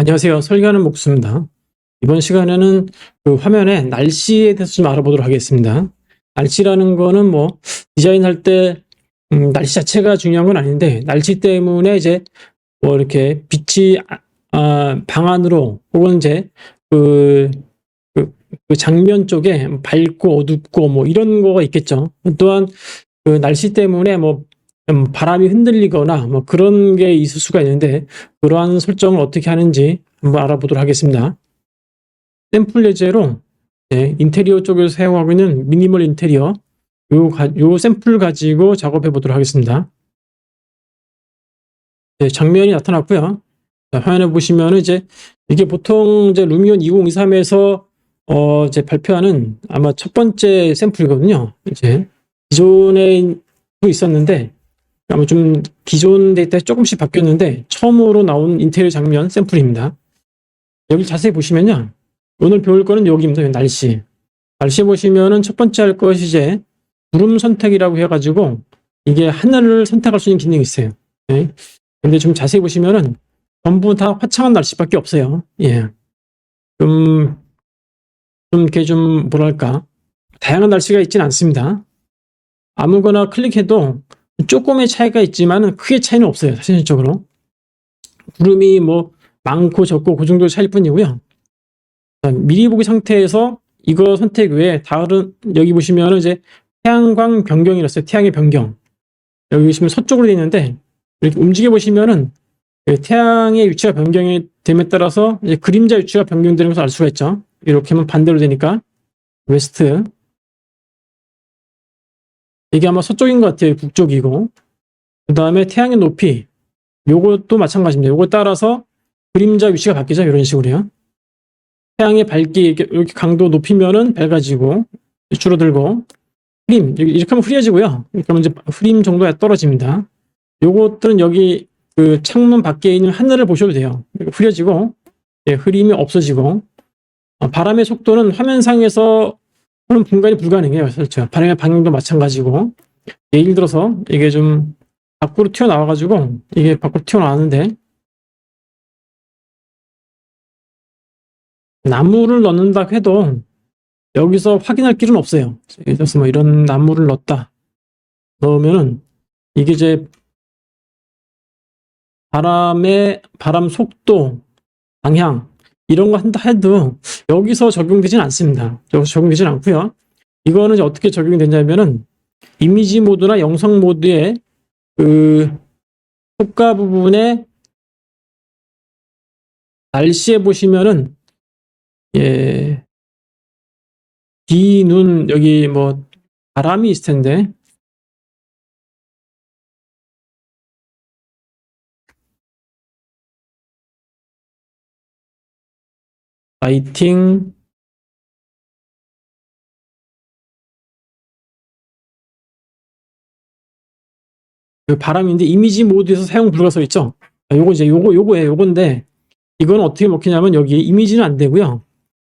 안녕하세요. 설계하는 목수입니다. 이번 시간에는 그 화면에 날씨에 대해서 좀 알아보도록 하겠습니다. 날씨라는 거는 뭐 디자인할 때 날씨 자체가 중요한 건 아닌데, 날씨 때문에 이제 뭐 이렇게 빛이 방 안으로, 혹은 이제 그, 그 장면 쪽에 밝고 어둡고 뭐 이런 거가 있겠죠. 또한 그 날씨 때문에 뭐 바람이 흔들리거나 뭐 그런 게 있을 수가 있는데, 그러한 설정을 어떻게 하는지 한번 알아보도록 하겠습니다. 샘플 예제로 인테리어 쪽에서 사용하고 있는 미니멀 인테리어, 요 샘플 가지고 작업해 보도록 하겠습니다. 장면이 나타났고요. 자, 화면에 보시면 이제 이게 보통 이제 루미온 2023에서 이제 발표하는 아마 첫 번째 샘플이거든요. 이제 기존에 또 있었는데 아마 좀 기존 데이터 조금씩 바뀌었는데, 처음으로 나온 인테리어 장면 샘플입니다. 여기 자세히 보시면요, 오늘 배울 거는 여기입니다. 날씨. 날씨 보시면은 첫 번째 할 것이 이제 구름 선택이라고 해가지고, 이게 하늘을 선택할 수 있는 기능이 있어요. 네. 근데 좀 자세히 보시면은 전부 다 화창한 날씨밖에 없어요. 예. 좀 이렇게 좀 뭐랄까, 다양한 날씨가 있지는 않습니다. 아무거나 클릭해도 조금의 차이가 있지만 크게 차이는 없어요. 사실적으로 구름이 뭐 많고 적고 그 정도 차이일 뿐이고요. 미리 보기 상태에서 이거 선택 외에 다른, 여기 보시면 이제 태양광 변경이라고 써요. 태양의 변경. 여기 보시면 서쪽으로 되어 있는데, 이렇게 움직여 보시면은 태양의 위치가 변경이 됨에 따라서 이제 그림자 위치가 변경되는 것을 알 수가 있죠. 이렇게 하면 반대로 되니까 웨스트. 이게 아마 서쪽인 것 같아요. 북쪽이고. 그 다음에 태양의 높이, 요것도 마찬가지입니다. 요거 따라서 그림자 위치가 바뀌죠. 이런 식으로요. 태양의 밝기 이렇게 강도 높이면은 밝아지고 줄어들고, 흐림 이렇게 하면 흐려지고요. 이렇게 하면 이제 흐림 정도가 떨어집니다. 요것들은 여기 그 창문 밖에 있는 하늘을 보셔도 돼요. 흐려지고, 흐림이 없어지고, 바람의 속도는 화면상에서 그런 분간이 불가능해요. 그렇죠. 바람의 방향도 마찬가지고, 예를 들어서 이게 좀 밖으로 튀어나와가지고, 이게 밖으로 튀어나왔는데 나무를 넣는다 해도 여기서 확인할 길은 없어요. 예를 들어서 뭐 이런 나무를 넣으면은 이게 이제 바람 속도, 방향 이런 거 한다 해도 여기서 적용되진 않습니다. 여기서 적용되진 않고요. 이거는 이제 어떻게 적용이 되냐면은 이미지 모드나 영상 모드의 그 효과 부분에 날씨에 보시면은 비, 눈, 여기 뭐 바람이 있을 텐데, 라이팅, 그 바람인데 이미지 모드에서 사용 불가 써 있죠. 요거 이제 요거예요. 요건데 이건 어떻게 먹히냐면 여기 이미지는 안 되고요.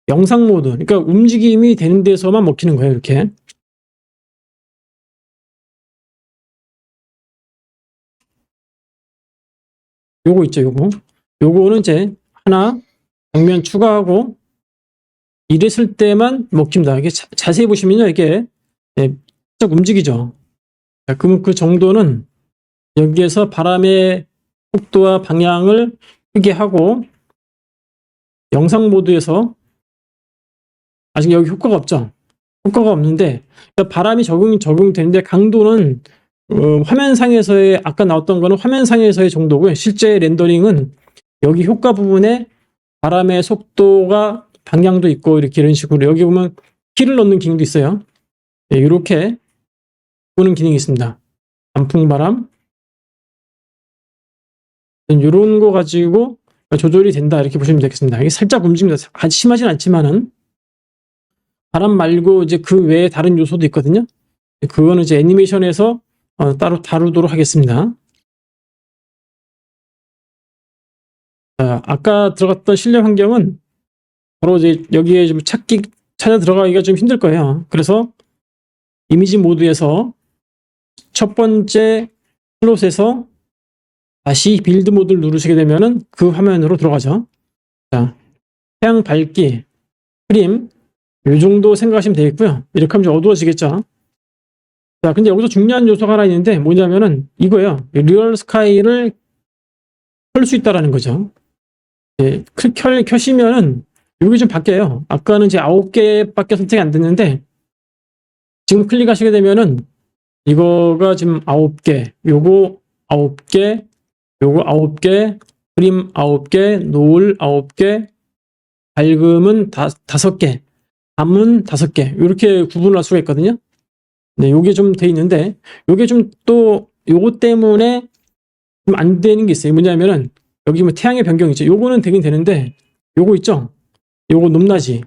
영상 모드, 그러니까 움직임이 되는 데서만 먹히는 거예요. 이렇게. 요거 있죠. 요거는 이제 하나 장면 추가하고 이랬을 때만 먹힙니다. 이게 자세히 보시면요, 이게 살짝 움직이죠. 그럼 그 정도는 여기에서 바람의 속도와 방향을 크게 하고, 영상 모드에서 아직 여기 효과가 없죠. 효과가 없는데, 그러니까 바람이 적용되는데 강도는 화면상에서의, 아까 나왔던 거는 화면상에서의 정도고요. 실제 렌더링은 여기 효과 부분에 바람의 속도가 방향도 있고, 이렇게 이런 식으로 여기 보면 키를 넣는 기능도 있어요. 이렇게 보는 기능이 있습니다. 단풍바람, 이런 거 가지고 조절이 된다, 이렇게 보시면 되겠습니다. 이게 살짝 움직입니다. 아주 심하진 않지만은. 바람 말고 이제 그 외에 다른 요소도 있거든요. 그거는 이제 애니메이션에서 따로 다루도록 하겠습니다. 아까 들어갔던 실내 환경은 바로 이제 여기에 좀 찾아 들어가기가 좀 힘들 거예요. 그래서 이미지 모드에서 첫 번째 슬롯에서 다시 빌드 모드를 누르시게 되면은 그 화면으로 들어가죠. 자, 태양 밝기, 프림, 이 정도 생각하시면 되겠고요. 이렇게 하면 좀 어두워지겠죠. 자, 근데 여기서 중요한 요소가 하나 있는데 뭐냐면은 이거예요. 리얼 스카이를 켤 수 있다라는 거죠. 예, 켜시면은 여기 좀 바뀌어요. 아까는 이제 9개밖에 선택이 안 됐는데 지금 클릭하시게 되면은 이거가 지금 9개, 요거 9개, 요거 9개, 프림 9개, 노을 9개, 밝음은 5개, 밤은 5개, 이렇게 구분을 할 수가 있거든요. 네, 요게 좀 돼 있는데, 요게 좀 또, 요거 때문에 좀 안 되는 게 있어요. 뭐냐면은, 여기 뭐 태양의 변경이 있죠. 요거는 되긴 되는데, 요거 있죠? 요거 높낮이.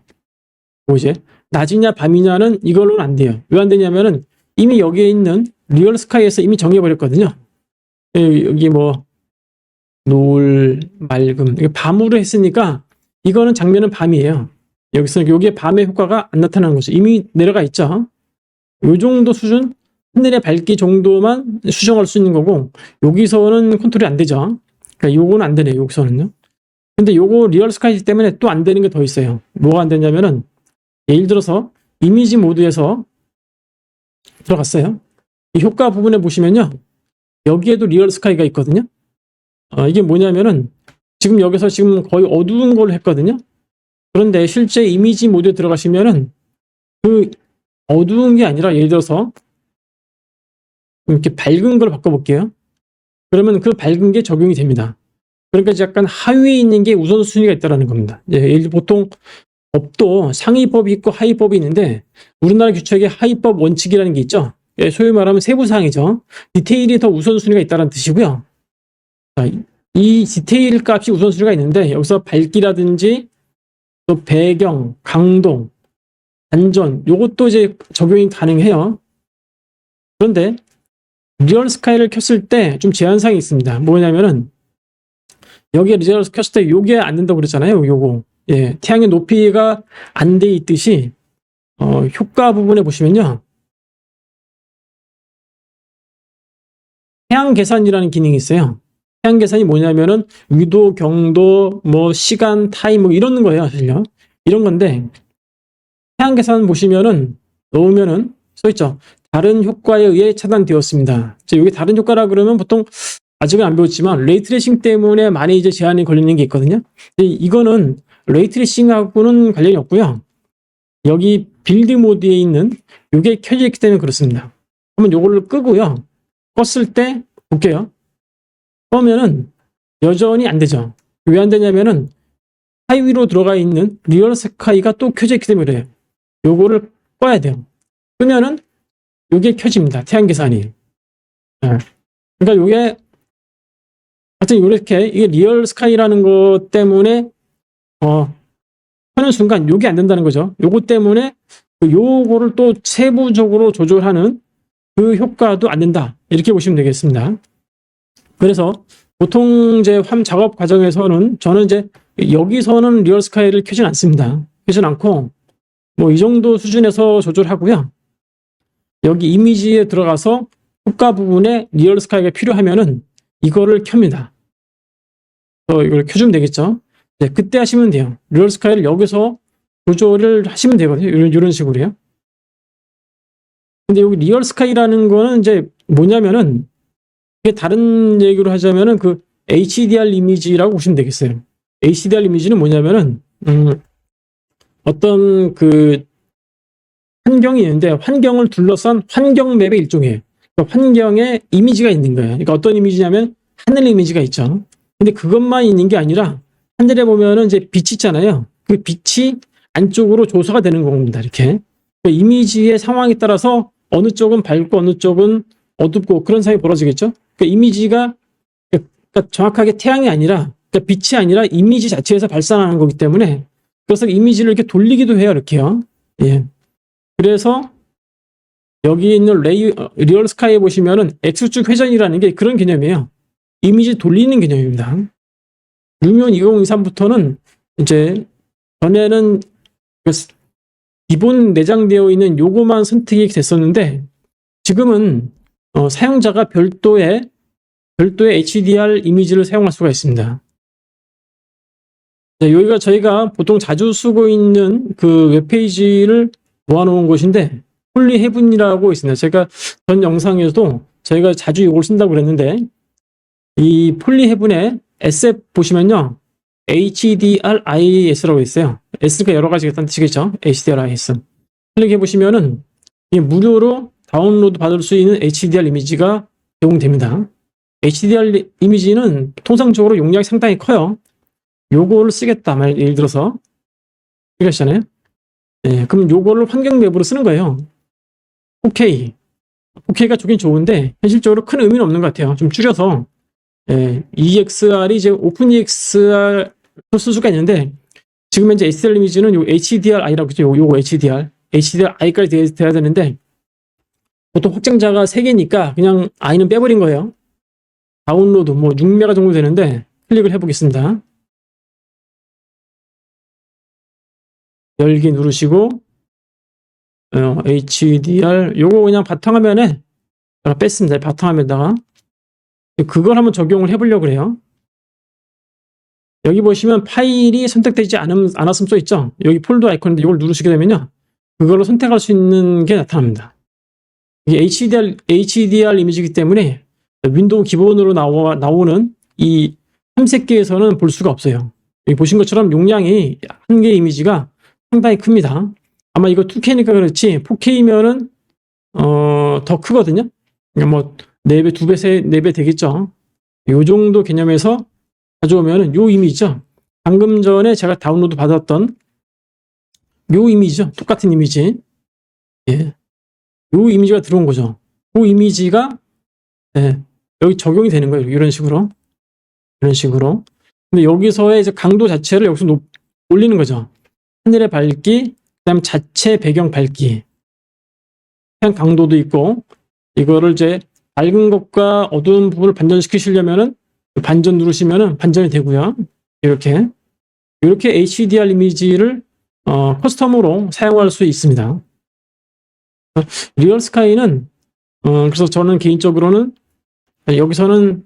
뭐 이제, 낮이냐 밤이냐는 이걸로는 안 돼요. 왜 안 되냐면은, 이미 여기에 있는 리얼 스카이에서 이미 정해버렸거든요. 여기 뭐, 노을, 맑음. 이게 밤으로 했으니까, 이거는 장면은 밤이에요. 여기서 여기에 밤의 효과가 안 나타나는 거죠. 이미 내려가 있죠. 요 정도 수준, 하늘의 밝기 정도만 수정할 수 있는 거고, 여기서는 컨트롤이 안 되죠. 그러니까 요거는 안 되네요, 여기서는요. 근데 요거 리얼 스카이 때문에 또 안 되는 게 더 있어요. 뭐가 안 되냐면은, 예를 들어서 이미지 모드에서 들어갔어요. 이 효과 부분에 보시면요. 여기에도 리얼 스카이가 있거든요. 이게 뭐냐면은, 지금 여기서 지금 거의 어두운 걸로 했거든요. 그런데 실제 이미지 모드에 들어가시면은, 그 어두운 게 아니라 예를 들어서 이렇게 밝은 걸 바꿔볼게요. 그러면 그 밝은 게 적용이 됩니다. 그러니까 약간 하위에 있는 게 우선순위가 있다는 겁니다. 보통 법도 상위법이 있고 하위법이 있는데 우리나라 규칙에 하위법 원칙이라는 게 있죠. 소위 말하면 세부사항이죠. 디테일이 더 우선순위가 있다는 뜻이고요. 이 디테일 값이 우선순위가 있는데 여기서 밝기라든지 또 배경, 강동, 안전 요것도 이제 적용이 가능해요. 그런데 리얼 스카이를 켰을 때 좀 제한사항이 있습니다. 뭐냐면은 여기에 리얼 켰을 때 요게 안 된다고 그랬잖아요. 요거. 예, 태양의 높이가 안 돼 있듯이 효과 부분에 보시면요. 태양 계산이라는 기능이 있어요. 태양 계산이 뭐냐면은 위도, 경도, 뭐 시간, 타임 뭐 이런 거예요, 사실요. 이런 건데 태양 계산 보시면은 넣으면은 써 있죠. 다른 효과에 의해 차단되었습니다. 이게 다른 효과라 그러면 보통 아직은 안 배웠지만 레이트레이싱 때문에 많이 이제 제한이 걸리는 게 있거든요. 이거는 레이트레이싱하고는 관련이 없고요. 여기 빌드 모드에 있는 이게 켜져 있기 때문에 그렇습니다. 한번 요거를 끄고요. 껐을 때 볼게요. 끄면은 여전히 안 되죠. 왜 안 되냐면은 하이위로 들어가 있는 리얼 스카이가 또 켜져 있기 때문에 그래요. 요거를 꺼야 돼요. 끄면은 요게 켜집니다. 태양 계산이. 그러니까 요게 하여튼 이렇게 이게 리얼 스카이라는 것 때문에 켜는 순간 요게 안 된다는 거죠. 요거 때문에 요거를 또 세부적으로 조절하는 그 효과도 안 된다. 이렇게 보시면 되겠습니다. 그래서 보통 이제 작업 과정에서는 저는 이제 여기서는 리얼 스카이를 켜진 않습니다. 켜진 않고 뭐 이 정도 수준에서 조절하고요. 여기 이미지에 들어가서 효과 부분에 리얼 스카이가 필요하면은 이거를 켭니다. 이걸 켜주면 되겠죠. 네, 그때 하시면 돼요. 리얼 스카이를 여기서 조절을 하시면 되거든요. 이런 식으로요. 근데 여기 리얼 스카이라는 거는 이제 뭐냐면은 이게 다른 얘기로 하자면은 그 HDR 이미지라고 보시면 되겠어요. HDR 이미지는 뭐냐면은 어떤 그 환경이 있는데 환경을 둘러싼 환경 맵의 일종이에요. 그러니까 환경에 이미지가 있는 거예요. 그러니까 어떤 이미지냐면 하늘 이미지가 있죠. 근데 그것만 있는 게 아니라 하늘에 보면은 이제 빛이 있잖아요. 그 빛이 안쪽으로 조서가 되는 겁니다. 이렇게. 그러니까 이미지의 상황에 따라서 어느 쪽은 밝고 어느 쪽은 어둡고 그런 상황이 벌어지겠죠. 그러니까 이미지가 그러니까 정확하게 태양이 아니라 그러니까 빛이 아니라 이미지 자체에서 발산하는 거기 때문에 그래서 이미지를 이렇게 돌리기도 해요. 이렇게요. 예. 그래서 여기 있는 리얼 스카이에 보시면은 X축 회전이라는 게 그런 개념이에요. 이미지 돌리는 개념입니다. 루미온 2023부터는 이제 전에는 기본 내장되어 있는 요거만 선택이 됐었는데 지금은 사용자가 별도의 HDR 이미지를 사용할 수가 있습니다. 네, 여기가 저희가 보통 자주 쓰고 있는 그 웹페이지를 모아놓은 곳인데, 폴리 헤븐이라고 있습니다. 제가 전 영상에서도 저희가 자주 이걸 쓴다고 그랬는데, 이 폴리 헤븐의 SF 보시면요, HDRIS라고 있어요. S가 여러 가지가 있다는 뜻이겠죠. HDRIS. 클릭해 보시면은 이 무료로 다운로드 받을 수 있는 HDR 이미지가 제공됩니다. HDR 이미지는 통상적으로 용량이 상당히 커요. 요거를 쓰겠다, 예를 들어서 이러시잖아요. 네, 그럼 요거를 환경 맵으로 쓰는 거예요. 4K가 좋긴 좋은데 현실적으로 큰 의미는 없는 것 같아요. 좀 줄여서 EXR이 이제 오픈 EXR 쓸 수가 있는데, 지금 현재 HDR 이미지는 요 HDRI라고 있죠. 요거 HDRI까지 돼야 되는데, 보통 확장자가 3개니까 그냥 I는 빼버린 거예요. 다운로드 뭐 6메가 정도 되는데 클릭을 해보겠습니다. 열기 누르시고 HDR 요거 그냥 바탕화면에 뺐습니다. 바탕화면에다가 그걸 한번 적용을 해보려고 그래요. 여기 보시면 파일이 선택되지 않았음 써 있죠. 여기 폴더 아이콘인데 이걸 누르시게 되면요, 그걸로 선택할 수 있는 게 나타납니다. 이게 HDR 이미지이기 때문에 윈도우 기본으로 나오는 이 탐색기에서는 볼 수가 없어요. 여기 보신 것처럼 용량이 한 개 이미지가 상당히 큽니다. 아마 이거 2K니까 그렇지 4K면은 더 크거든요. 그러니까 뭐 4배, 2배, 4배 되겠죠. 요 정도 개념에서 가져오면은 요 이미지죠. 방금 전에 제가 다운로드 받았던 요 이미지죠. 똑같은 이미지. 예. 요 이미지가 들어온 거죠. 그 이미지가 여기 적용이 되는 거예요. 이런 식으로. 근데 여기서의 이제 강도 자체를 여기서 올리는 거죠. 하늘의 밝기, 그다음 자체 배경 밝기. 그냥 강도도 있고, 이거를 이제 밝은 것과 어두운 부분을 반전시키시려면은 반전 누르시면은 반전이 되고요. 이렇게 HDR 이미지를 커스텀으로 사용할 수 있습니다. 리얼 스카이는 그래서 저는 개인적으로는 여기서는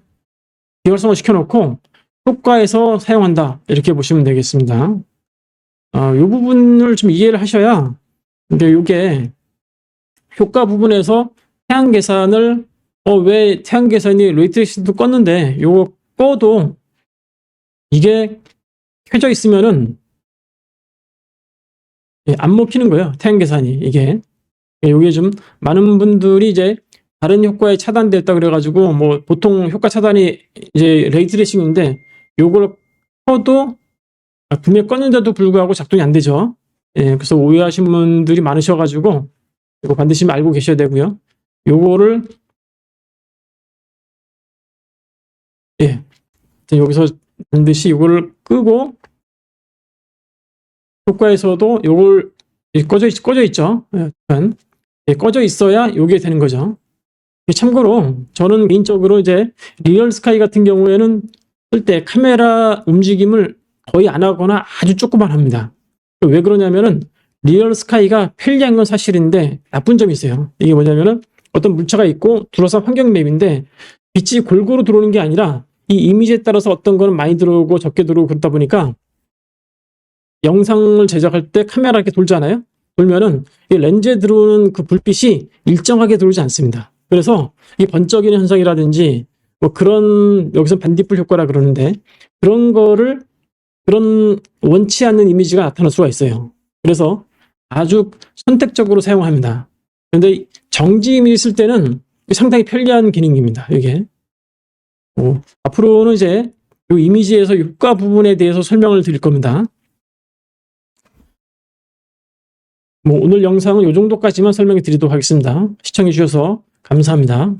비활성화 시켜놓고 효과에서 사용한다, 이렇게 보시면 되겠습니다. 이 부분을 좀 이해를 하셔야, 근데 이게 효과 부분에서 태양 계산을 왜 태양 계산이 레이트레이싱도 껐는데 요거 꺼도 이게 켜져 있으면은 안 먹히는 거예요. 태양 계산이 이게 좀 많은 분들이 이제 다른 효과에 차단됐다 그래가지고 뭐 보통 효과 차단이 이제 레이트레이싱인데 요걸 켜도 분명 껐는데도 불구하고 작동이 안 되죠. 그래서 오해하신 분들이 많으셔가지고 이거 반드시 알고 계셔야 되고요. 요거를 여기서 반드시 이거를 끄고 효과에서도 요걸 꺼져 있죠. 꺼져 있어야 요게 되는 거죠. 참고로 저는 개인적으로 이제 리얼 스카이 같은 경우에는 쓸 때 카메라 움직임을 거의 안 하거나 아주 조금만 합니다. 왜 그러냐면은 리얼 스카이가 편리한 건 사실인데 나쁜 점이 있어요. 이게 뭐냐면은 어떤 물체가 있고 둘러싼 환경 맵인데 빛이 골고루 들어오는 게 아니라 이 이미지에 따라서 어떤 거는 많이 들어오고 적게 들어오고 그러다 보니까 영상을 제작할 때 카메라 이렇게 돌잖아요. 돌면은 이 렌즈에 들어오는 그 불빛이 일정하게 들어오지 않습니다. 그래서 이 번쩍이는 현상이라든지 뭐 그런, 여기서 반딧불 효과라 그러는데 그런 원치 않는 이미지가 나타날 수가 있어요. 그래서 아주 선택적으로 사용합니다. 그런데 정지 이미지 쓸 때는 상당히 편리한 기능입니다. 이게 앞으로는 이제 이 이미지에서 효과 부분에 대해서 설명을 드릴 겁니다. 오늘 영상은 이 정도까지만 설명해 드리도록 하겠습니다. 시청해 주셔서 감사합니다.